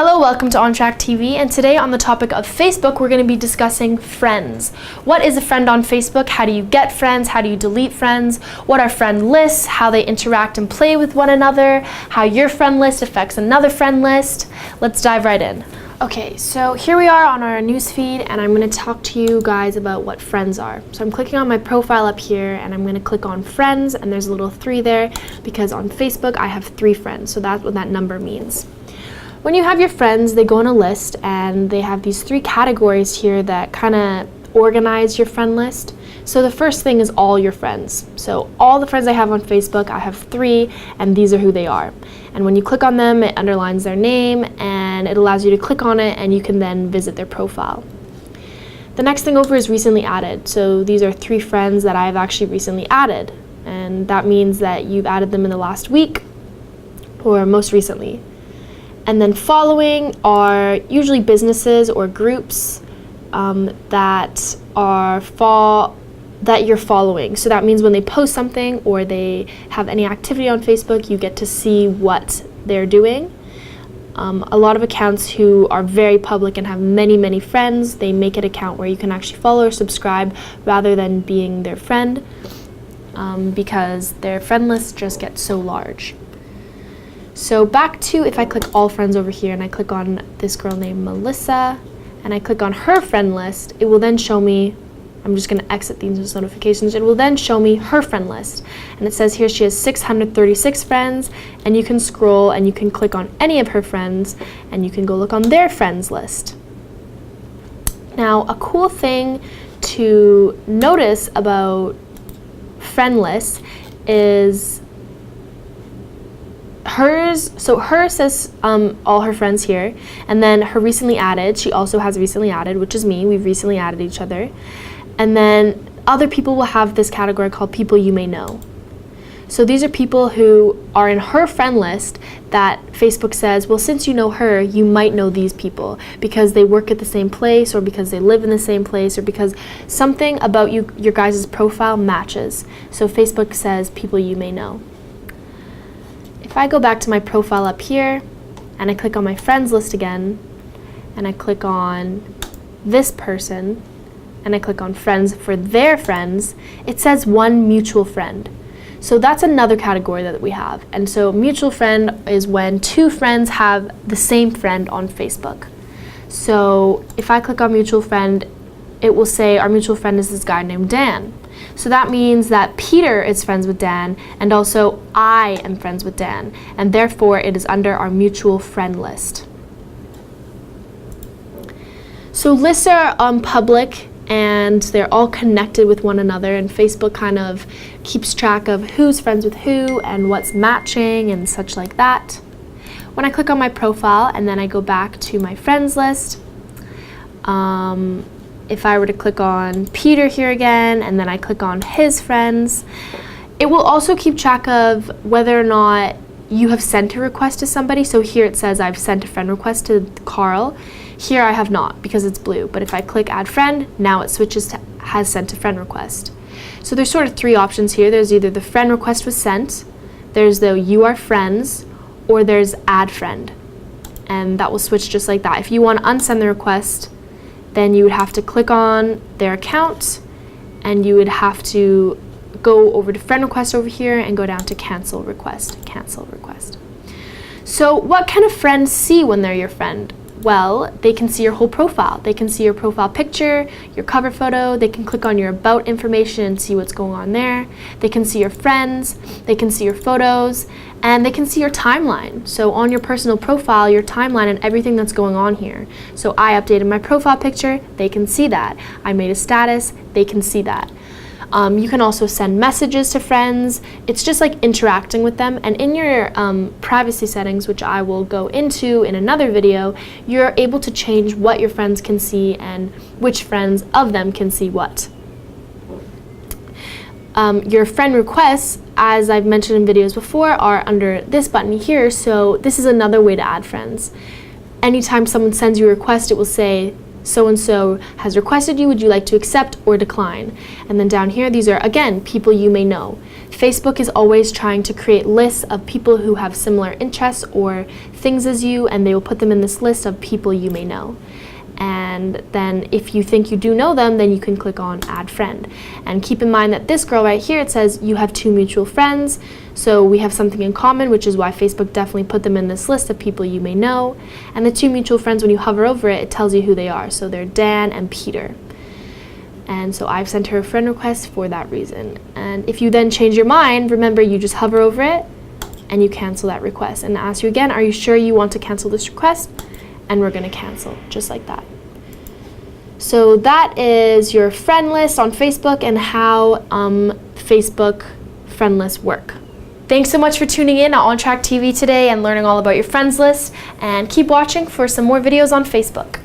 Hello, welcome to ontrackTV, and today on the topic of Facebook, we're going to be discussing friends. What is a friend on Facebook? How do you get friends? How do you delete friends? What are friend lists? How they interact and play with one another? How your friend list affects another friend list? Let's dive right in. Okay, so here we are on our newsfeed, and I'm going to talk to you guys about what friends are. So I'm clicking on my profile up here, and I'm going to click on friends, and there's a little 3 there because on Facebook I have 3 friends, so that's what that number means. When you have your friends, they go on a list, and they have these 3 categories here that kind of organize your friend list. So the first thing is all your friends. So all the friends I have on Facebook, I have 3, and these are who they are. And when you click on them, it underlines their name, and it allows you to click on it, and you can then visit their profile. The next thing over is recently added. So these are 3 friends that I've actually recently added, and that means that you've added them in the last week or most recently. And then following are usually businesses or groups that you're following. So that means when they post something or they have any activity on Facebook, you get to see what they're doing. A lot of accounts who are very public and have many friends, they make an account where you can actually follow or subscribe rather than being their friend because their friend list just gets so large. So back to, if I click all friends over here and I click on this girl named Melissa and I click on her friend list, it will then show me, I'm just going to exit these notifications, it will then show me her friend list. And it says here she has 636 friends, and you can scroll and you can click on any of her friends and you can go look on their friends list. Now, a cool thing to notice about friend lists is hers. So hers says all her friends here, and then her recently added, she also has recently added, which is me. We've recently added each other. And then other people will have this category called people you may know. So these are people who are in her friend list that Facebook says, well, since you know her, you might know these people because they work at the same place, or because they live in the same place, or because something about your guys' profile matches. So Facebook says people you may know. If I go back to my profile up here and I click on my friends list again and I click on this person and I click on friends for their friends, it says one mutual friend. So that's another category that we have. And so mutual friend is when 2 friends have the same friend on Facebook. So if I click on mutual friend, it will say our mutual friend is this guy named Dan. So that means that Peter is friends with Dan, and also I am friends with Dan, and therefore it is under our mutual friend list. So lists are public, and they're all connected with one another, and Facebook kind of keeps track of who's friends with who and what's matching and such like that. When I click on my profile and then I go back to my friends list, if I were to click on Peter here again, and then I click on his friends, it will also keep track of whether or not you have sent a request to somebody. So here it says I've sent a friend request to Carl. Here I have not because it's blue. But if I click add friend, now it switches to has sent a friend request. So there's sort of 3 options here. There's either the friend request was sent, there's the you are friends, or there's add friend. And that will switch just like that. If you want to unsend the request, then you would have to click on their account and you would have to go over to friend request over here and go down to cancel request. So what can a friend see when they're your friend? Well, they can see your whole profile. They can see your profile picture, your cover photo, they can click on your about information and see what's going on there. They can see your friends, they can see your photos, and they can see your timeline. So on your personal profile, your timeline and everything that's going on here. So I updated my profile picture, they can see that. I made a status, they can see that. You can also send messages to friends. It's just like interacting with them. And in your privacy settings, which I will go into in another video, you're able to change what your friends can see and which friends of them can see what. Your friend requests, as I've mentioned in videos before, are under this button here. So this is another way to add friends. Anytime someone sends you a request, it will say so-and-so has requested you, would you like to accept or decline? And then down here, these are, again, people you may know. Facebook is always trying to create lists of people who have similar interests or things as you, and they will put them in this list of people you may know. And then if you think you do know them, then you can click on add friend. And keep in mind that this girl right here, it says you have 2 mutual friends, so we have something in common, which is why Facebook definitely put them in this list of people you may know. And the 2 mutual friends, when you hover over it, it tells you who they are. So they're Dan and Peter. And so I've sent her a friend request for that reason. And if you then change your mind, remember, you just hover over it and you cancel that request. And ask you again, are you sure you want to cancel this request? And we're going to cancel, just like that. So that is your friend list on Facebook and how Facebook friend lists work. Thanks so much for tuning in on OnTrackTV today and learning all about your friends list. And keep watching for some more videos on Facebook.